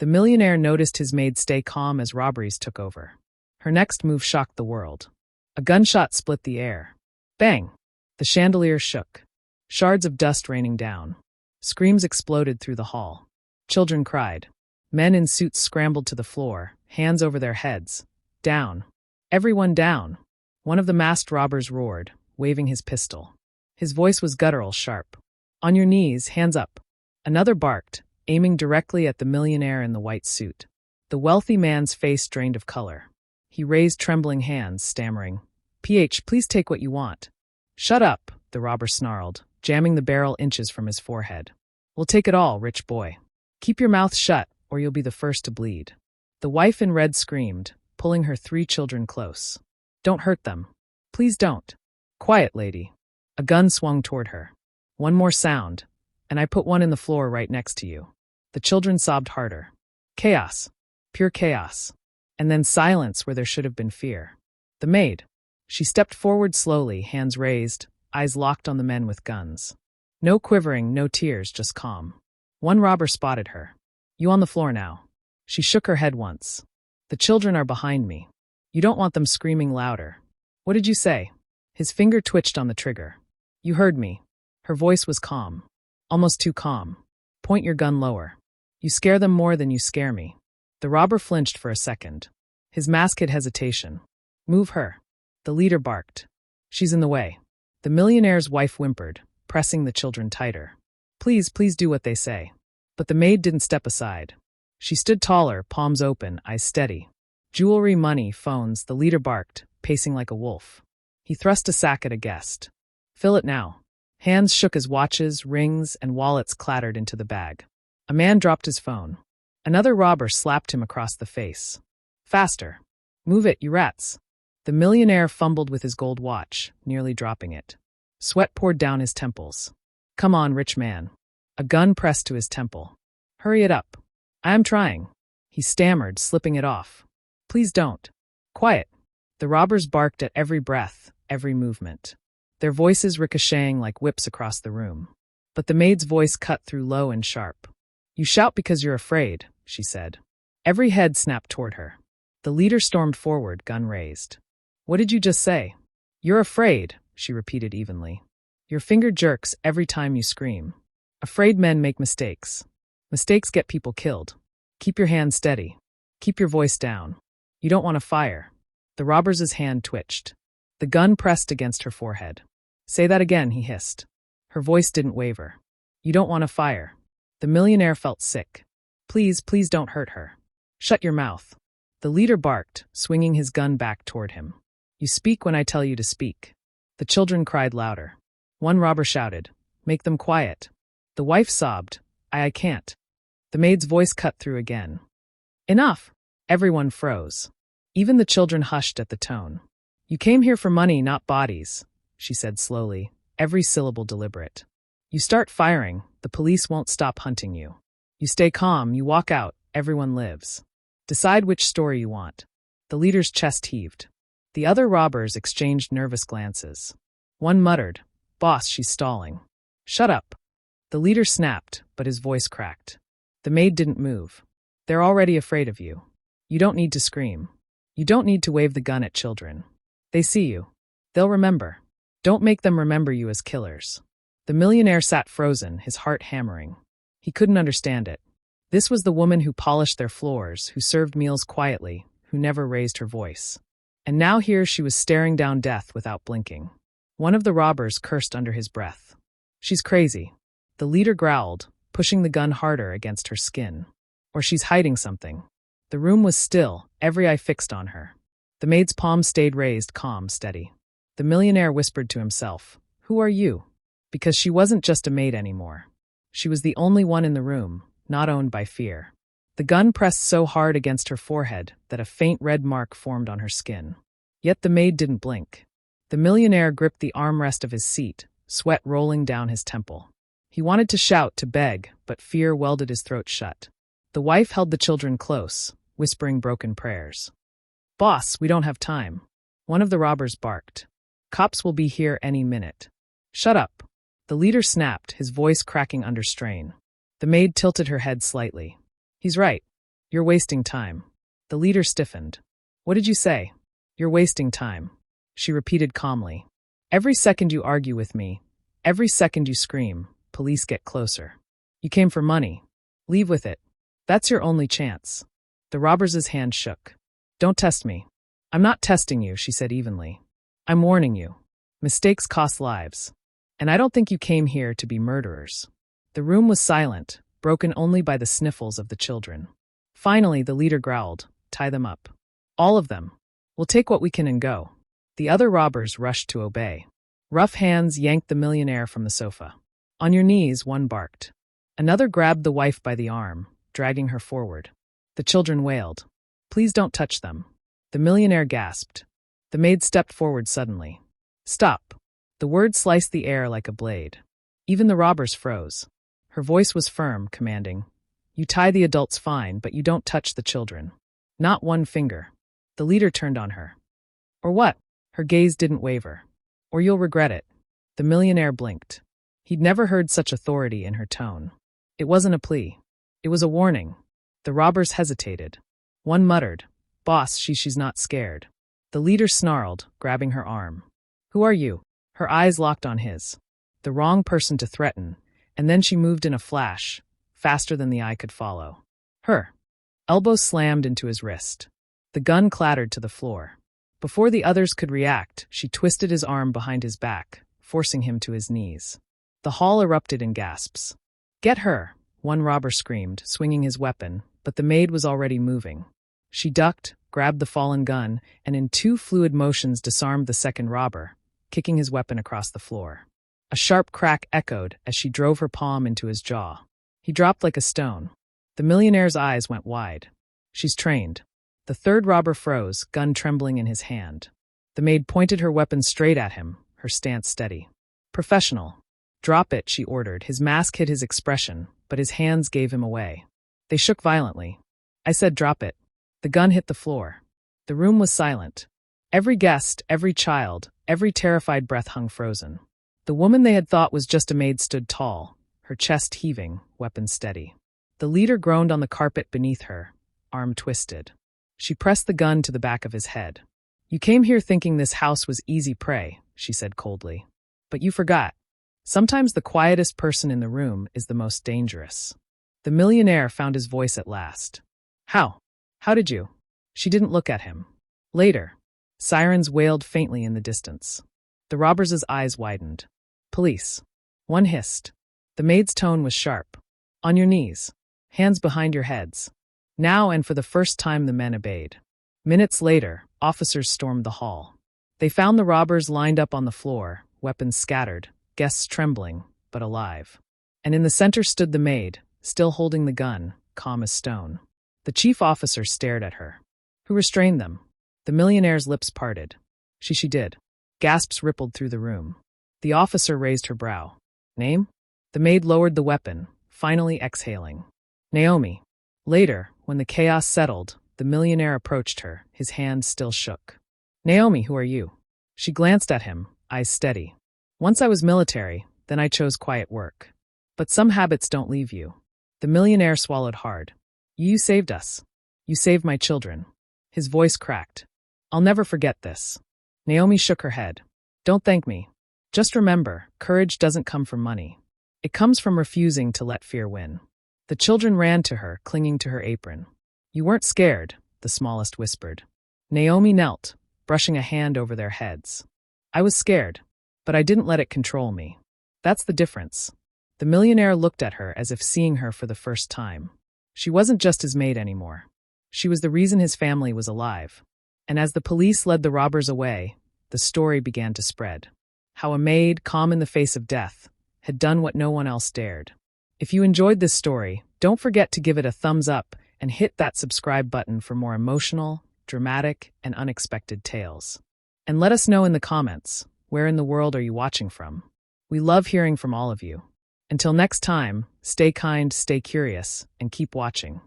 The millionaire noticed his maid stay calm as robberies took over. Her next move shocked the world. A gunshot split the air. Bang! The chandelier shook. Shards of dust raining down. Screams exploded through the hall. Children cried. Men in suits scrambled to the floor, hands over their heads. Down. Everyone down. One of the masked robbers roared, waving his pistol. His voice was guttural, sharp. On your knees, hands up. Another barked, aiming directly at the millionaire in the white suit. The wealthy man's face drained of color. He raised trembling hands, stammering, please take what you want." "Shut up," the robber snarled, jamming the barrel inches from his forehead. "We'll take it all, rich boy. Keep your mouth shut, or you'll be the first to bleed." The wife in red screamed, pulling her 3 children close. "Don't hurt them. Please don't." "Quiet, lady." A gun swung toward her. "One more sound, and I put one in the floor right next to you." The children sobbed harder. Chaos. Pure chaos. And then silence where there should have been fear. The maid. She stepped forward slowly, hands raised, eyes locked on the men with guns. No quivering, no tears, just calm. One robber spotted her. "You on the floor now." She shook her head once. "The children are behind me. You don't want them screaming louder." "What did you say?" His finger twitched on the trigger. "You heard me." Her voice was calm. Almost too calm. "Point your gun lower. You scare them more than you scare me." The robber flinched for a second. His mask hid hesitation. "Move her." The leader barked. "She's in the way." The millionaire's wife whimpered, pressing the children tighter. Please do what they say." But the maid didn't step aside. She stood taller, palms open, eyes steady. "Jewelry, money, phones," the leader barked, pacing like a wolf. He thrust a sack at a guest. "Fill it now." Hands shook as watches, rings, and wallets clattered into the bag. A man dropped his phone. Another robber slapped him across the face. "Faster. Move it, you rats." The millionaire fumbled with his gold watch, nearly dropping it. Sweat poured down his temples. "Come on, rich man." A gun pressed to his temple. "Hurry it up." "I am trying." He stammered, slipping it off. "Please don't." "Quiet." The robbers barked at every breath, every movement. Their voices ricocheting like whips across the room. But the maid's voice cut through low and sharp. "You shout because you're afraid," she said. Every head snapped toward her. The leader stormed forward, gun raised. "What did you just say?" "You're afraid," she repeated evenly. "Your finger jerks every time you scream. Afraid men make mistakes. Mistakes get people killed. Keep your hand steady. Keep your voice down. You don't want to fire." The robber's hand twitched. The gun pressed against her forehead. "Say that again," he hissed. Her voice didn't waver. "You don't want to fire." The millionaire felt sick. Please don't hurt her." "Shut your mouth." The leader barked, swinging his gun back toward him. "You speak when I tell you to speak." The children cried louder. One robber shouted, "Make them quiet." The wife sobbed, I can't." The maid's voice cut through again. "Enough." Everyone froze. Even the children hushed at the tone. "You came here for money, not bodies," she said slowly, every syllable deliberate. "You start firing, the police won't stop hunting you. You stay calm, you walk out, everyone lives. Decide which story you want." The leader's chest heaved. The other robbers exchanged nervous glances. One muttered, "Boss, she's stalling." "Shut up." The leader snapped, but his voice cracked. The maid didn't move. "They're already afraid of you. You don't need to scream. You don't need to wave the gun at children. They see you. They'll remember. Don't make them remember you as killers." The millionaire sat frozen, his heart hammering. He couldn't understand it. This was the woman who polished their floors, who served meals quietly, who never raised her voice. And now here she was staring down death without blinking. One of the robbers cursed under his breath. "She's crazy." The leader growled, pushing the gun harder against her skin. "Or she's hiding something." The room was still, every eye fixed on her. The maid's palm stayed raised, calm, steady. The millionaire whispered to himself, "Who are you?" Because she wasn't just a maid anymore. She was the only one in the room, not owned by fear. The gun pressed so hard against her forehead that a faint red mark formed on her skin. Yet the maid didn't blink. The millionaire gripped the armrest of his seat, sweat rolling down his temple. He wanted to shout, to beg, but fear welded his throat shut. The wife held the children close, whispering broken prayers. "Boss, we don't have time." One of the robbers barked. "Cops will be here any minute." "Shut up." The leader snapped, his voice cracking under strain. The maid tilted her head slightly. "He's right. You're wasting time. The leader stiffened. What did you say? You're wasting time, she repeated calmly. Every second you argue with me, every second you scream, police get closer. You came for money. Leave with it. That's your only chance. The robber's hand shook. Don't test me. I'm not testing you, she said evenly. I'm warning you. Mistakes cost lives. And I don't think you came here to be murderers. The room was silent, broken only by the sniffles of the children. Finally, the leader growled, tie them up. All of them. We'll take what we can and go. The other robbers rushed to obey. Rough hands yanked the millionaire from the sofa. On your knees, one barked. Another grabbed the wife by the arm, dragging her forward. The children wailed. Please don't touch them. The millionaire gasped. The maid stepped forward suddenly. Stop. The word sliced the air like a blade. Even the robbers froze. Her voice was firm, commanding. You tie the adults fine, but you don't touch the children. Not one finger. The leader turned on her. Or what? Her gaze didn't waver. Or you'll regret it. The millionaire blinked. He'd never heard such authority in her tone. It wasn't a plea. It was a warning. The robbers hesitated. One muttered, Boss, she's not scared. The leader snarled, grabbing her arm. Who are you? Her eyes locked on his. The wrong person to threaten, and then she moved in a flash, faster than the eye could follow. Her elbow slammed into his wrist. The gun clattered to the floor. Before the others could react, she twisted his arm behind his back, forcing him to his knees. The hall erupted in gasps. Get her, one robber screamed, swinging his weapon, but the maid was already moving. She ducked, grabbed the fallen gun, and in two fluid motions disarmed the second robber, kicking his weapon across the floor. A sharp crack echoed as she drove her palm into his jaw. He dropped like a stone. The millionaire's eyes went wide. She's trained. The third robber froze, gun trembling in his hand. The maid pointed her weapon straight at him, her stance steady. Professional. Drop it, she ordered. His mask hid his expression, but his hands gave him away. They shook violently. I said drop it. The gun hit the floor. The room was silent. Every guest, every child, every terrified breath hung frozen. The woman they had thought was just a maid stood tall, her chest heaving, weapon steady. The leader groaned on the carpet beneath her, arm twisted. She pressed the gun to the back of his head. You came here thinking this house was easy prey, she said coldly. But you forgot. Sometimes the quietest person in the room is the most dangerous. The millionaire found his voice at last. How? How did you? She didn't look at him. Later. Sirens wailed faintly in the distance. The robbers' eyes widened. Police. One hissed. The maid's tone was sharp. On your knees. Hands behind your heads. Now and for the first time the men obeyed. Minutes later, officers stormed the hall. They found the robbers lined up on the floor, weapons scattered, guests trembling, but alive. And in the center stood the maid, still holding the gun, calm as stone. The chief officer stared at her. Who restrained them? The millionaire's lips parted. She did. Gasps rippled through the room. The officer raised her brow. Name? The maid lowered the weapon, finally exhaling. Naomi. Later, when the chaos settled, the millionaire approached her, his hand still shook. Naomi, who are you? She glanced at him, eyes steady. Once I was military, then I chose quiet work. But some habits don't leave you. The millionaire swallowed hard. You saved us. You saved my children. His voice cracked. I'll never forget this. Naomi shook her head. Don't thank me. Just remember, courage doesn't come from money. It comes from refusing to let fear win. The children ran to her, clinging to her apron. You weren't scared, the smallest whispered. Naomi knelt, brushing a hand over their heads. I was scared, but I didn't let it control me. That's the difference. The millionaire looked at her as if seeing her for the first time. She wasn't just his maid anymore. She was the reason his family was alive. And as the police led the robbers away, the story began to spread. How a maid, calm in the face of death, had done what no one else dared. If you enjoyed this story, don't forget to give it a thumbs up and hit that subscribe button for more emotional, dramatic, and unexpected tales. And let us know in the comments, where in the world are you watching from? We love hearing from all of you. Until next time, stay kind, stay curious, and keep watching.